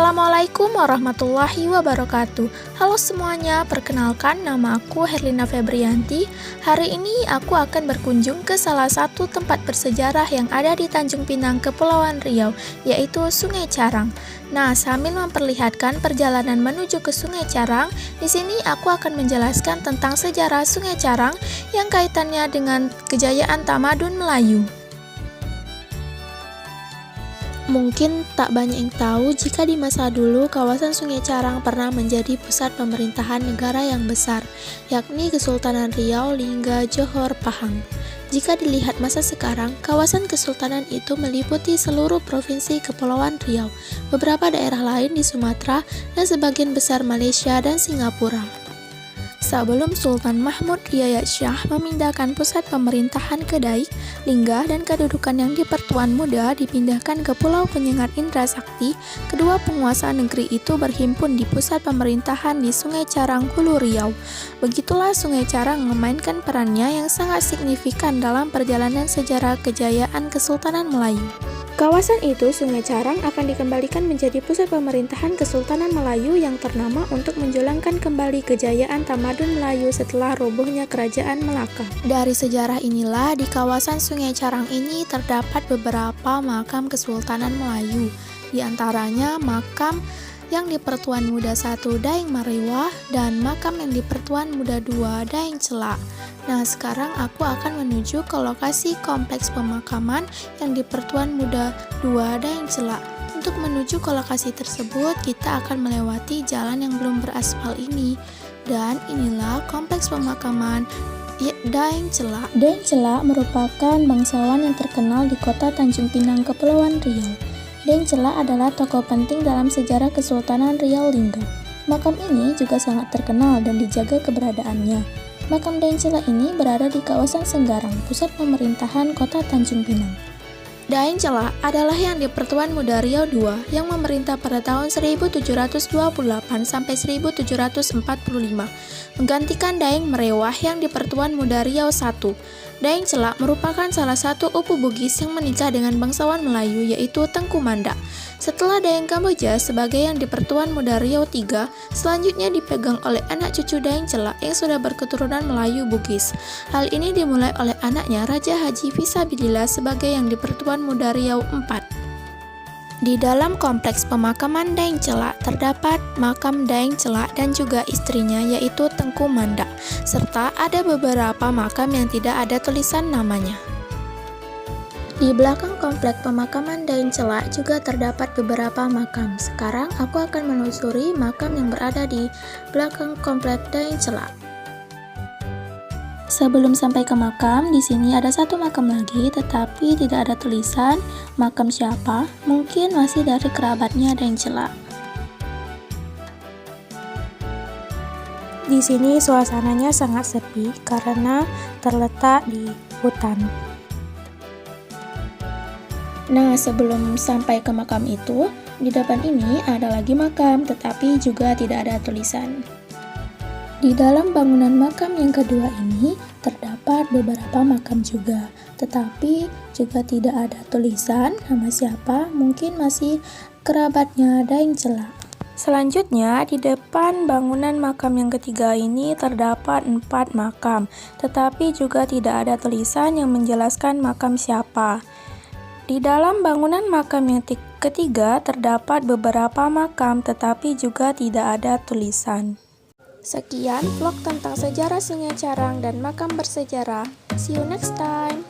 Assalamualaikum warahmatullahi wabarakatuh. Halo semuanya, perkenalkan nama aku Herlina Febrianti. Hari ini aku akan berkunjung ke salah satu tempat bersejarah yang ada di Tanjung Pinang, Kepulauan Riau, yaitu Sungai Carang. Nah, sambil memperlihatkan perjalanan menuju ke Sungai Carang, di sini aku akan menjelaskan tentang sejarah Sungai Carang yang kaitannya dengan kejayaan tamadun Melayu. Mungkin tak banyak yang tahu jika di masa dulu kawasan Sungai Carang pernah menjadi pusat pemerintahan negara yang besar, yakni Kesultanan Riau, Lingga, Johor, Pahang. Jika dilihat masa sekarang, kawasan kesultanan itu meliputi seluruh provinsi Kepulauan Riau, beberapa daerah lain di Sumatera, dan sebagian besar Malaysia dan Singapura. Sebelum Sultan Mahmud Riyad Shah memindahkan pusat pemerintahan ke Daik, Lingga, dan kedudukan yang di Pertuan Muda dipindahkan ke Pulau Penyengat Indra Sakti, kedua penguasa negeri itu berhimpun di pusat pemerintahan di Sungai Carang, Hulu Riau. Begitulah Sungai Carang memainkan perannya yang sangat signifikan dalam perjalanan sejarah kejayaan Kesultanan Melayu. Kawasan itu, Sungai Carang, akan dikembalikan menjadi pusat pemerintahan Kesultanan Melayu yang ternama untuk menjulangkan kembali kejayaan tamadun Melayu setelah robohnya Kerajaan Melaka. Dari sejarah inilah, di kawasan Sungai Carang ini terdapat beberapa makam Kesultanan Melayu, di antaranya makam yang di Pertuan Muda I Daeng Marewah dan makam yang di Pertuan Muda II Daeng Celak. Nah, sekarang aku akan menuju ke lokasi kompleks pemakaman yang di Pertuan Muda II Daeng Celak. Untuk menuju ke lokasi tersebut, kita akan melewati jalan yang belum beraspal ini. Dan inilah kompleks pemakaman Daeng Celak. Daeng Celak merupakan bangsawan yang terkenal di kota Tanjung Pinang, Kepulauan Riau. Daeng Celak adalah tokoh penting dalam sejarah Kesultanan Riau Lingga. Makam ini juga sangat terkenal dan dijaga keberadaannya. Makam Daeng Celak ini berada di kawasan Senggarang, pusat pemerintahan kota Tanjung Pinang. Daeng Celak adalah yang di Pertuan Muda Riau II yang memerintah pada tahun 1728 sampai 1745, menggantikan Daeng Marewah yang di Pertuan Muda Riau I. Daeng Celak merupakan salah satu Upu Bugis yang menikah dengan bangsawan Melayu yaitu Tengku Mandak. Setelah Daeng Kamboja sebagai yang di Pertuan Muda Riau III, selanjutnya dipegang oleh anak cucu Daeng Celak yang sudah berketurunan Melayu Bugis. Hal ini dimulai oleh anaknya Raja Haji Fisabilillah sebagai yang di Pertuan Muda Riau IV. Di dalam kompleks pemakaman Daeng Celak terdapat makam Daeng Celak dan juga istrinya yaitu Tengku Mandak, serta ada beberapa makam yang tidak ada tulisan namanya. Di belakang kompleks pemakaman Daeng Celak juga terdapat beberapa makam. Sekarang aku akan menelusuri makam yang berada di belakang kompleks Daeng Celak. Sebelum sampai ke makam, di sini ada satu makam lagi, tetapi tidak ada tulisan makam siapa. Mungkin masih dari kerabatnya Daeng Celak. Di sini suasananya sangat sepi karena terletak di hutan. Nah, sebelum sampai ke makam itu, di depan ini ada lagi makam, tetapi juga tidak ada tulisan. Di dalam bangunan makam yang kedua ini terdapat beberapa makam juga, tetapi juga tidak ada tulisan nama siapa, mungkin masih kerabatnya Daeng Celak. Selanjutnya, di depan bangunan makam yang ketiga ini terdapat 4 makam, tetapi juga tidak ada tulisan yang menjelaskan makam siapa. Di dalam bangunan makam yang ketiga terdapat beberapa makam, tetapi juga tidak ada tulisan. Sekian vlog tentang sejarah Sungai Carang dan makam bersejarah. See you next time.